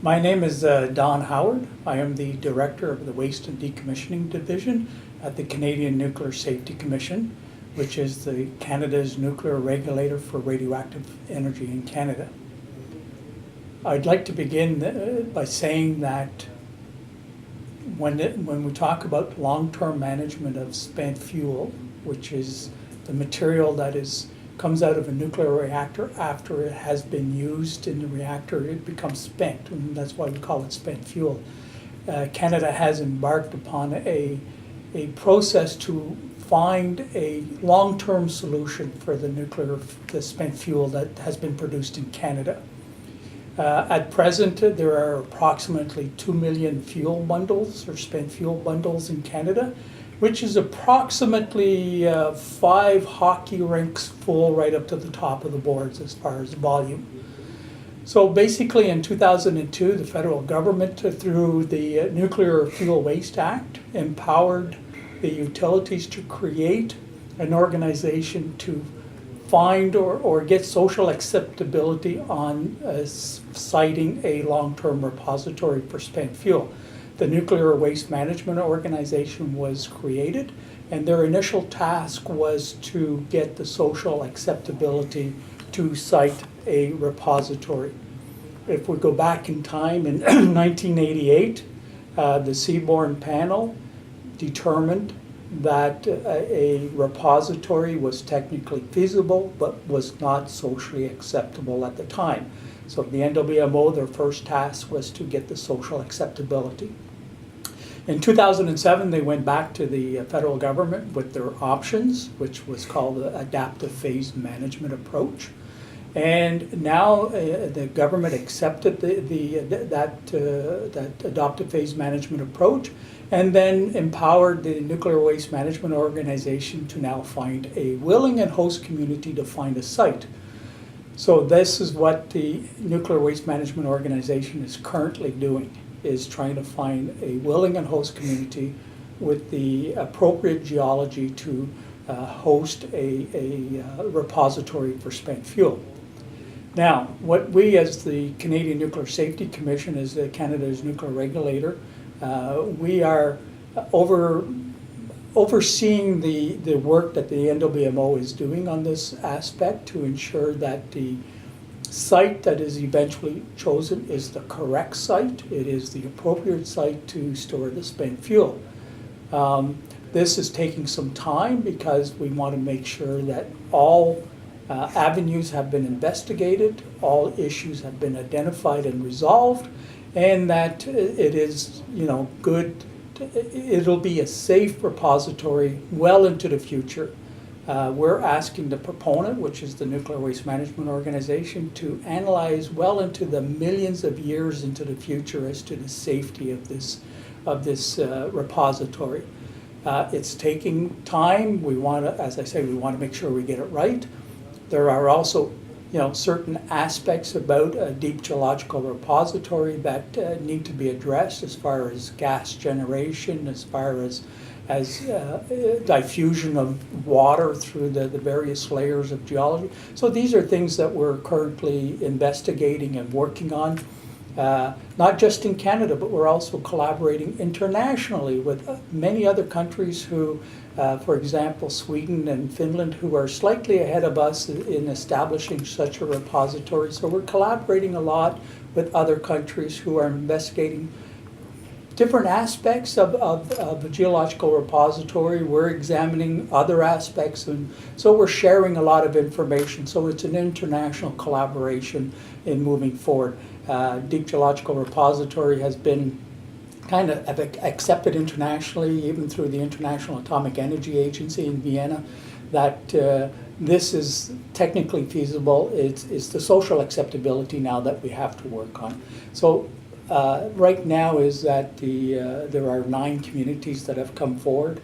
My name is Don Howard. I am the Director of the Waste and Decommissioning Division at the Canadian Nuclear Safety Commission, which is Canada's nuclear regulator for radioactive energy in Canada. I'd like to begin by saying that when we talk about long-term management of spent fuel, which is the material that comes out of a nuclear reactor after it has been used in the reactor, it becomes spent, and that's why we call it spent fuel. Canada has embarked upon a process to find a long-term solution for the spent fuel that has been produced in Canada. At present, there are approximately 2 million fuel bundles or spent fuel bundles in Canada, which is approximately 5 hockey rinks full right up to the top of the boards as far as volume. So basically in 2002, the federal government, through the Nuclear Fuel Waste Act, empowered the utilities to create an organization to find or get social acceptability on citing a long-term repository for spent fuel. The Nuclear Waste Management Organization was created, and their initial task was to get the social acceptability to cite a repository. If we go back in time, in 1988, the Seaborne Panel determined that a repository was technically feasible but was not socially acceptable at the time. So the NWMO, their first task was to get the social acceptability. In 2007, they went back to the federal government with their options, which was called the adaptive phase management approach. And now the government accepted that adaptive phase management approach, and then empowered the Nuclear Waste Management Organization to now find a willing and host community to find a site. So this is what the Nuclear Waste Management Organization is currently doing, is trying to find a willing and host community with the appropriate geology to host a repository for spent fuel. Now, what we as the Canadian Nuclear Safety Commission, as Canada's nuclear regulator, we are overseeing the work that the NWMO is doing on this aspect to ensure that the site that is eventually chosen is the correct site. It is the appropriate site to store the spent fuel. This is taking some time because we want to make sure that all avenues have been investigated, all issues have been identified and resolved, and that it is, good. It'll be a safe repository well into the future. We're asking the proponent, which is the Nuclear Waste Management Organization, to analyze well into the millions of years into the future as to the safety of this repository. It's taking time. We want to, as I say, we want to make sure we get it right. There are also, certain aspects about a deep geological repository that need to be addressed, as far as gas generation, as far as diffusion of water through the various layers of geology. So these are things that we're currently investigating and working on, not just in Canada, but we're also collaborating internationally with many other countries who, for example, Sweden and Finland, who are slightly ahead of us in establishing such a repository. So we're collaborating a lot with other countries who are investigating different aspects of a geological repository. We're examining other aspects, and so we're sharing a lot of information. So it's an international collaboration in moving forward. Deep Geological Repository has been kind of accepted internationally, even through the International Atomic Energy Agency in Vienna, that this is technically feasible. It's the social acceptability now that we have to work on. So right now is that there are 9 communities that have come forward.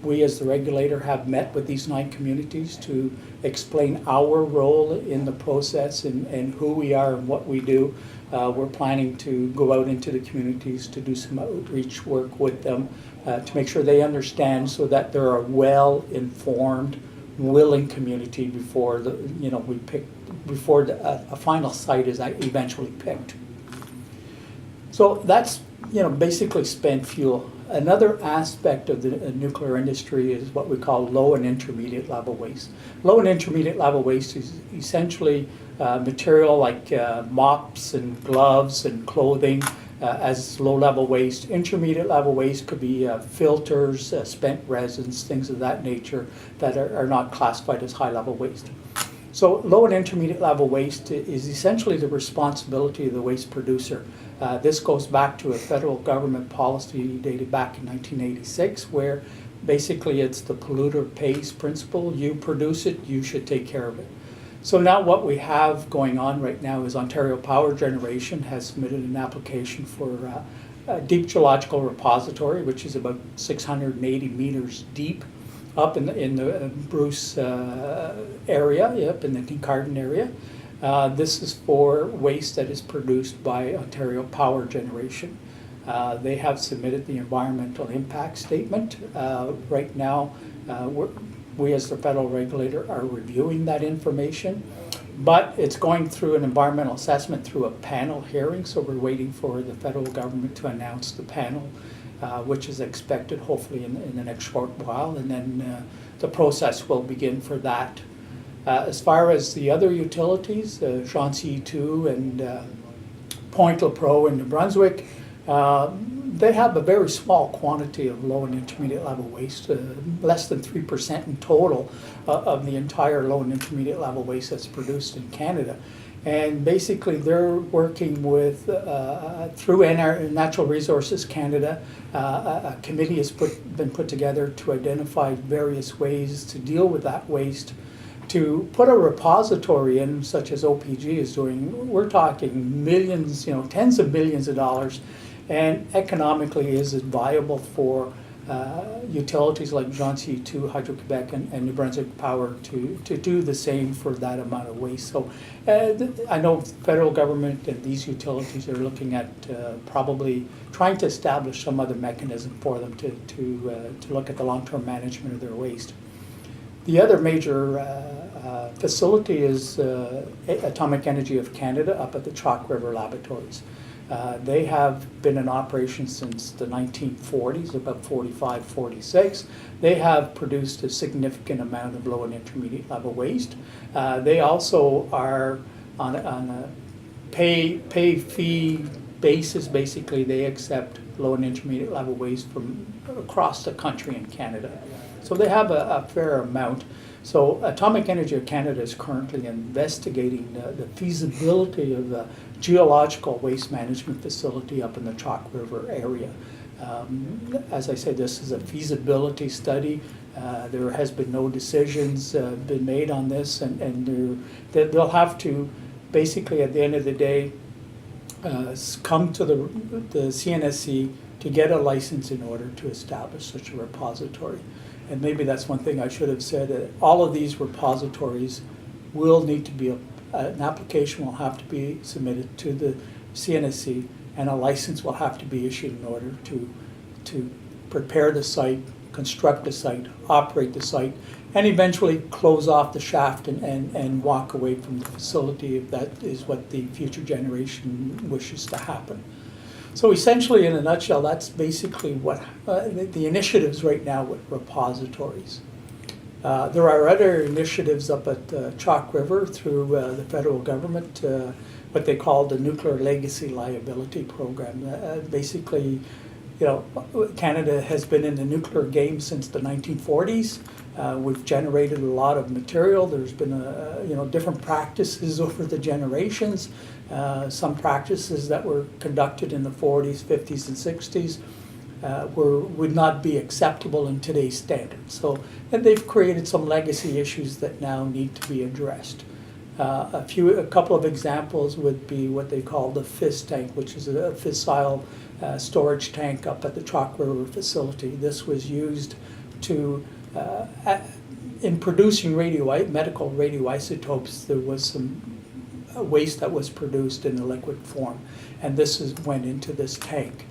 We as the regulator have met with these 9 communities to explain our role in the process and who we are and what we do. We're planning to go out into the communities to do some outreach work with them to make sure they understand, so that they're a well-informed, willing community before a final site is eventually picked. So that's, basically spent fuel. Another aspect of the nuclear industry is what we call low and intermediate level waste. Low and intermediate level waste is essentially material like mops and gloves and clothing as low level waste. Intermediate level waste could be filters, spent resins, things of that nature that are not classified as high level waste. So low and intermediate level waste is essentially the responsibility of the waste producer. This goes back to a federal government policy dated back in 1986, where basically it's the polluter pays principle. You produce it, you should take care of it. So now what we have going on right now is Ontario Power Generation has submitted an application for a deep geological repository, which is about 680 meters deep, up in the Bruce area, yep, in the Kincardine area. This is for waste that is produced by Ontario Power Generation. They have submitted the environmental impact statement. Right now, we as the federal regulator are reviewing that information, but it's going through an environmental assessment through a panel hearing, so we're waiting for the federal government to announce the panel, which is expected hopefully in the next short while, and then the process will begin for that. As far as the other utilities, Genesee 2 and Point Lepreau in New Brunswick, they have a very small quantity of low and intermediate level waste, less than 3% in total of the entire low and intermediate level waste that's produced in Canada. And basically they're working with, through Natural Resources Canada, a committee has been put together to identify various ways to deal with that waste, to put a repository in, such as OPG is doing. We're talking millions, tens of millions of dollars, and economically is it viable for utilities like Genesee 2, Hydro-Quebec, and New Brunswick Power to do the same for that amount of waste. So I know the federal government and these utilities are looking at probably trying to establish some other mechanism for them to look at the long-term management of their waste. The other major facility is Atomic Energy of Canada up at the Chalk River Laboratories. They have been in operation since the 1940s, about 45, 46. They have produced a significant amount of low and intermediate level waste. They also are on a pay fee basis. Basically, they accept low and intermediate level waste from across the country in Canada. So they have a fair amount. So Atomic Energy of Canada is currently investigating the feasibility of a geological waste management facility up in the Chalk River area. As I said, this is a feasibility study. There has been no decisions been made on this, and they'll have to basically at the end of the day come to the CNSC to get a license in order to establish such a repository. And maybe that's one thing I should have said. All of these repositories will need to be, an application will have to be submitted to the CNSC, and a license will have to be issued in order to prepare the site, construct the site, operate the site, and eventually close off the shaft and walk away from the facility if that is what the future generation wishes to happen. So essentially, in a nutshell, that's basically what the initiatives right now with repositories. There are other initiatives up at Chalk River through the federal government, what they call the Nuclear Legacy Liability Program. Basically, Canada has been in the nuclear game since the 1940s. We've generated a lot of material. There's been different practices over the generations. Some practices that were conducted in the 40s, 50s, and 60s would not be acceptable in today's standards. So, and they've created some legacy issues that now need to be addressed. A couple of examples would be what they call the FIS tank, which is a fissile storage tank up at the Chalk River facility. This was used to in producing medical radioisotopes. There was some waste that was produced in a liquid form, and went into this tank.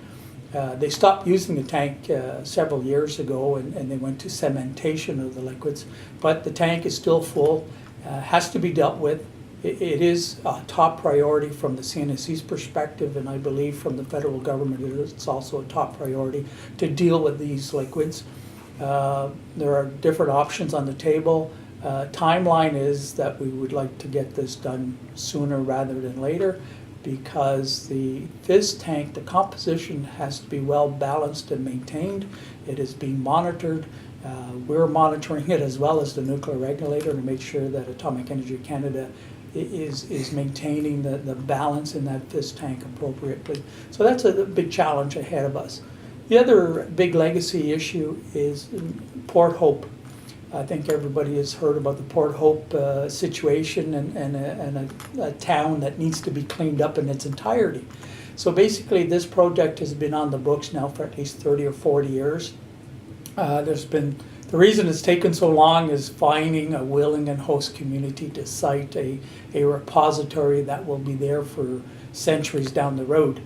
They stopped using the tank several years ago, and they went to cementation of the liquids, but the tank is still full, has to be dealt with, it is a top priority from the CNSC's perspective, and I believe from the federal government it's also a top priority to deal with these liquids. There are different options on the table. Timeline is that we would like to get this done sooner rather than later, because the fizz tank, the composition has to be well balanced and maintained. It is being monitored. We're monitoring it as well as the nuclear regulator to make sure that Atomic Energy Canada is maintaining the balance in that fizz tank appropriately. So that's a big challenge ahead of us. The other big legacy issue is Port Hope. I think everybody has heard about the Port Hope situation and a town that needs to be cleaned up in its entirety. So basically this project has been on the books now for at least 30 or 40 years. The reason it's taken so long is finding a willing and host community to site a repository that will be there for centuries down the road.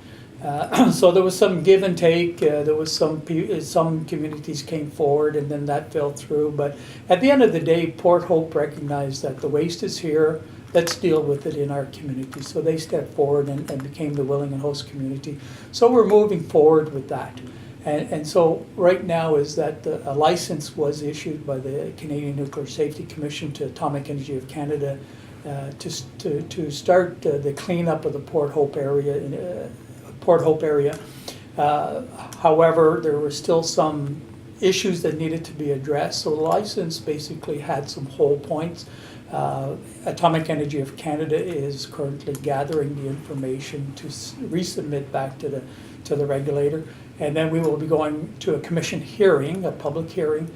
So there was some give and take. There was some communities came forward, and then that fell through. But at the end of the day, Port Hope recognized that the waste is here. Let's deal with it in our community. So they stepped forward and became the willing and host community. So we're moving forward with that. And so right now is that a license was issued by the Canadian Nuclear Safety Commission to Atomic Energy of Canada to start the cleanup of the Port Hope area. However, there were still some issues that needed to be addressed. So the license basically had some whole points. Atomic Energy of Canada is currently gathering the information to resubmit back to the regulator, and then we will be going to a commission hearing, a public hearing,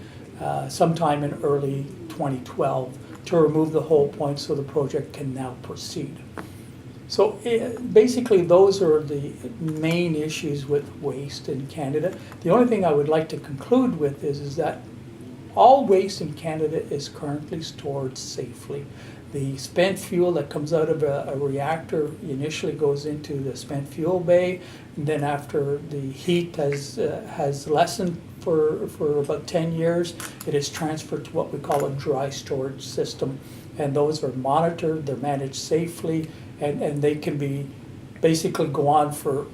sometime in early 2012 to remove the whole points so the project can now proceed. So basically those are the main issues with waste in Canada. The only thing I would like to conclude with is that all waste in Canada is currently stored safely. The spent fuel that comes out of a reactor initially goes into the spent fuel bay, and then after the heat has lessened for about 10 years, it is transferred to what we call a dry storage system. And those are monitored, they're managed safely, and they can be basically go on for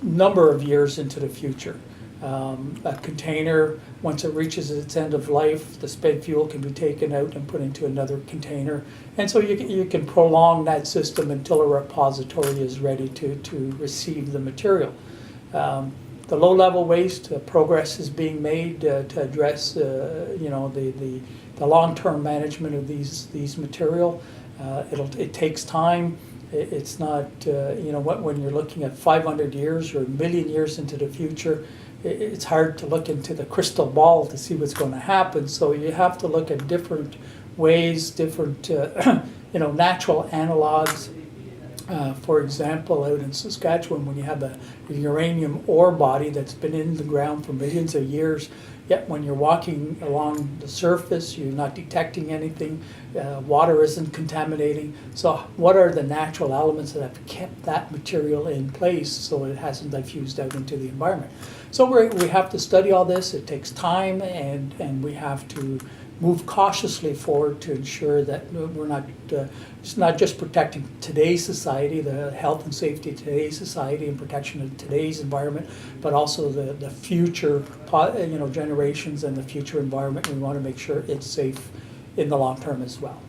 a number of years into the future. A container, once it reaches its end of life, the spent fuel can be taken out and put into another container. And so you can prolong that system until a repository is ready to receive the material. The low-level waste, progress is being made to address the long-term management of these material. It takes time. It's not, when you're looking at 500 years or a million years into the future, it's hard to look into the crystal ball to see what's going to happen. So you have to look at different ways, different, natural analogs. For example, out in Saskatchewan, when you have a uranium ore body that's been in the ground for millions of years, yet when you're walking along the surface, you're not detecting anything, water isn't contaminating. So what are the natural elements that have kept that material in place so it hasn't diffused out into the environment? So we have to study all this. It takes time, and we have to move cautiously forward to ensure that we're not, it's not just protecting today's society, the health and safety of today's society and protection of today's environment, but also the future generations and the future environment. We want to make sure it's safe in the long term as well.